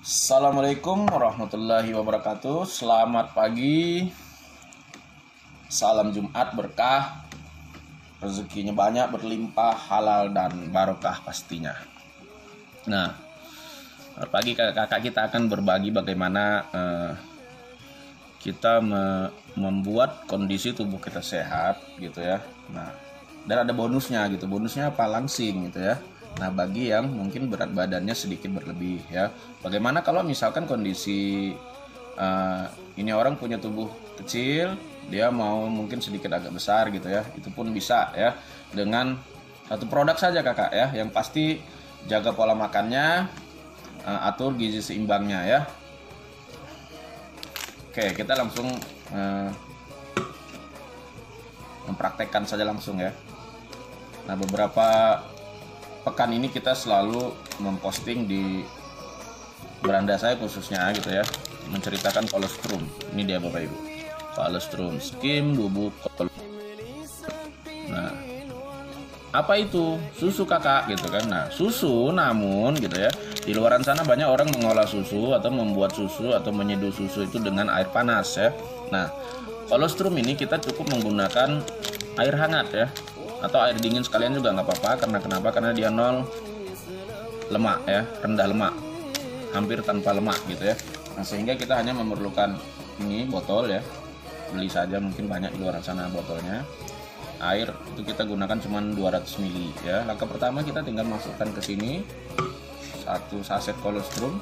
Assalamualaikum warahmatullahi wabarakatuh. Selamat pagi. Salam Jumat berkah. Rezekinya banyak, berlimpah, halal dan barokah pastinya. Nah, pagi kakak kita akan berbagi bagaimana kita membuat kondisi tubuh kita sehat gitu ya. Nah, dan ada bonusnya gitu. Bonusnya apa? Langsing gitu ya. Nah, bagi yang mungkin berat badannya sedikit berlebih ya. Bagaimana kalau misalkan kondisi ini orang punya tubuh kecil, dia mau mungkin sedikit agak besar gitu ya. Itu pun bisa ya. Dengan satu produk saja kakak ya. Yang pasti jaga pola makannya, atur gizi seimbangnya ya. Oke, kita langsung mempraktekkan saja langsung ya. Nah, beberapa pekan ini kita selalu memposting di beranda saya khususnya gitu ya, menceritakan kolostrum. Ini dia Bapak Ibu, kolostrum skim bubuk kolostrum. Nah, apa itu? Susu kakak gitu kan. Nah, susu namun gitu ya, di luaran sana banyak orang mengolah susu atau membuat susu atau menyeduh susu itu dengan air panas ya. Nah, kolostrum ini kita cukup menggunakan air hangat ya, atau air dingin sekalian juga nggak apa-apa. Karena kenapa? Karena dia nol lemak ya, rendah lemak, hampir tanpa lemak gitu ya. Nah, sehingga kita hanya memerlukan ini botol ya, beli saja mungkin banyak di luar sana botolnya. Air itu kita gunakan cuma 200 ml ya. Langkah pertama kita tinggal masukkan ke sini 1 saset kolostrum.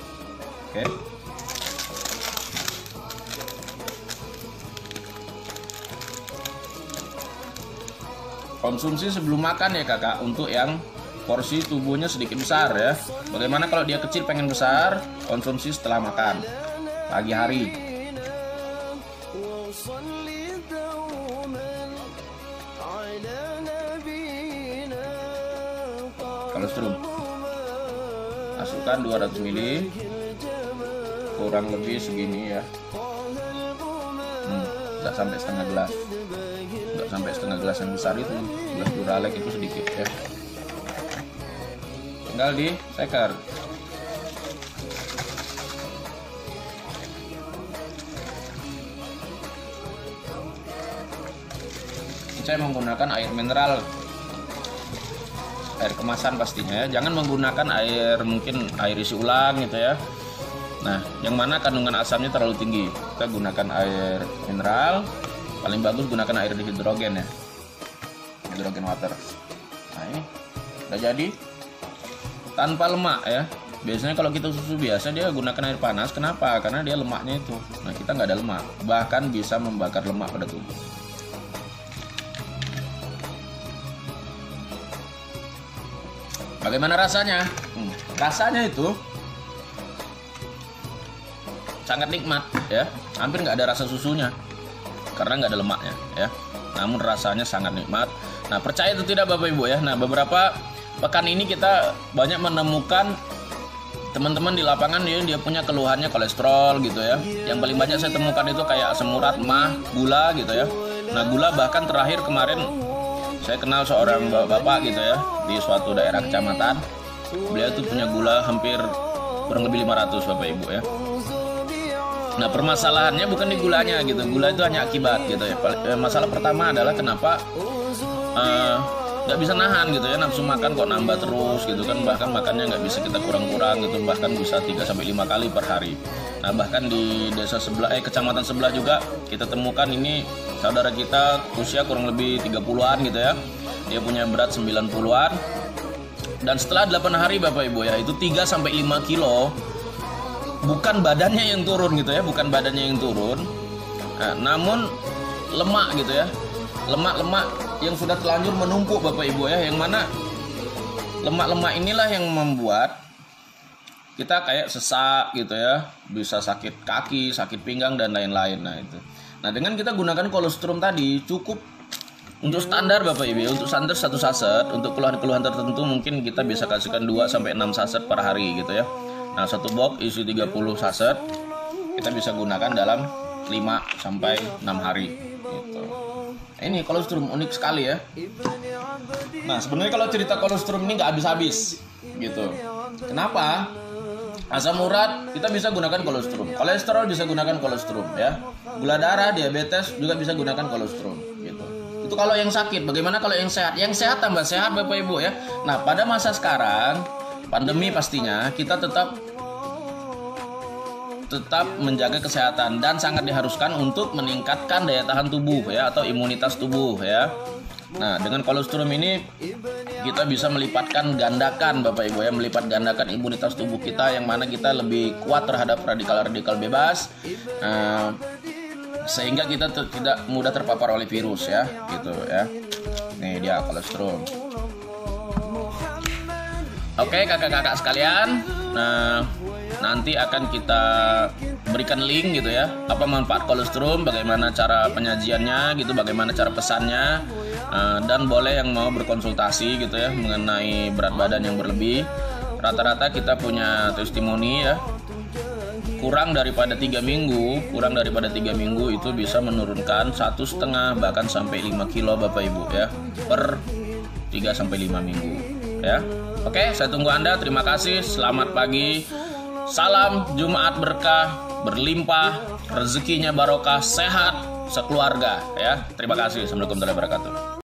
Oke. Konsumsi sebelum makan ya kakak, untuk yang porsi tubuhnya sedikit besar ya. Bagaimana kalau dia kecil pengen besar, konsumsi setelah makan pagi hari. Kolostrum masukkan 200 ml, kurang lebih segini ya. Nggak sampai setengah gelas, nggak sampai setengah gelas yang besar itu, gelas Duralek itu sedikit ya. Tinggal di shaker. Saya menggunakan air mineral, air kemasan pastinya ya. Jangan menggunakan air, mungkin air isi ulang gitu ya. Nah, yang mana kandungan asamnya terlalu tinggi. Kita gunakan air mineral. Paling bagus gunakan air hidrogen ya, hidrogen water. Nah, ini udah jadi tanpa lemak ya. Biasanya kalau kita susu biasa dia gunakan air panas. Kenapa? Karena dia lemaknya itu. Nah, kita nggak ada lemak, bahkan bisa membakar lemak pada tubuh. Bagaimana rasanya? Rasanya itu sangat nikmat ya, hampir nggak ada rasa susunya karena nggak ada lemaknya ya. Namun rasanya sangat nikmat. Nah, percaya atau tidak Bapak Ibu ya. Nah, beberapa pekan ini kita banyak menemukan teman-teman di lapangan dia punya keluhannya kolesterol gitu ya. Yang paling banyak saya temukan itu kayak asam urat, mah, gula gitu ya. Nah, gula bahkan terakhir kemarin saya kenal seorang bapak gitu ya di suatu daerah kecamatan. Beliau itu punya gula hampir kurang lebih 500 Bapak Ibu ya. Nah, permasalahannya bukan di gulanya gitu. Gula itu hanya akibat gitu ya. Masalah pertama adalah kenapa nggak bisa nahan gitu ya, nafsu makan kok nambah terus gitu kan. Bahkan makannya nggak bisa kita kurang-kurang gitu, bahkan bisa 3-5 kali per hari. Nah, bahkan di desa sebelah kecamatan sebelah juga kita temukan ini saudara kita usia kurang lebih 30-an gitu ya. Dia punya berat 90-an. Dan setelah 8 hari Bapak Ibu ya, itu 3-5 kilo. Bukan badannya yang turun gitu ya, bukan badannya yang turun. Nah, namun lemak gitu ya. Lemak-lemak yang sudah telanjur menumpuk Bapak Ibu ya, yang mana lemak-lemak inilah yang membuat kita kayak sesak gitu ya, bisa sakit kaki, sakit pinggang dan lain-lain. Nah, itu. Nah, dengan kita gunakan kolostrum tadi cukup untuk standar Bapak Ibu, untuk standar 1 saset, untuk keluhan-keluhan tertentu mungkin kita bisa kasihkan 2-6 saset per hari gitu ya. Nah, 1 box isi 30 saset kita bisa gunakan dalam 5-6 hari gitu. Ini kolostrum unik sekali ya. Nah, sebenarnya kalau cerita kolostrum ini nggak habis-habis gitu. Kenapa? Asam urat kita bisa gunakan kolostrum, kolesterol bisa gunakan kolostrum ya, gula darah, diabetes juga bisa gunakan kolostrum gitu. Itu kalau yang sakit. Bagaimana kalau yang sehat? Yang sehat tambah sehat Bapak Ibu ya. Nah pada masa sekarang pandemi pastinya kita tetap menjaga kesehatan dan sangat diharuskan untuk meningkatkan daya tahan tubuh ya, atau imunitas tubuh ya. Nah, dengan kolostrum ini kita bisa melipatkan gandakan Bapak Ibu ya, melipat gandakan imunitas tubuh kita, yang mana kita lebih kuat terhadap radikal-radikal bebas, sehingga kita tidak mudah terpapar oleh virus ya, gitu ya. Nih dia kolostrum. Oke kakak-kakak sekalian, nah nanti akan kita berikan link gitu ya, apa manfaat kolostrum, bagaimana cara penyajiannya gitu, bagaimana cara pesannya. Dan boleh yang mau berkonsultasi gitu ya mengenai berat badan yang berlebih. Rata-rata kita punya testimoni ya, kurang daripada 3 minggu itu bisa menurunkan 1,5 bahkan sampai 5 kilo Bapak Ibu ya, per 3-5 minggu ya. Oke, saya tunggu Anda. Terima kasih, selamat pagi, salam Jumat berkah, berlimpah, rezekinya barokah, sehat sekeluarga ya. Terima kasih. Assalamualaikum warahmatullahi wabarakatuh.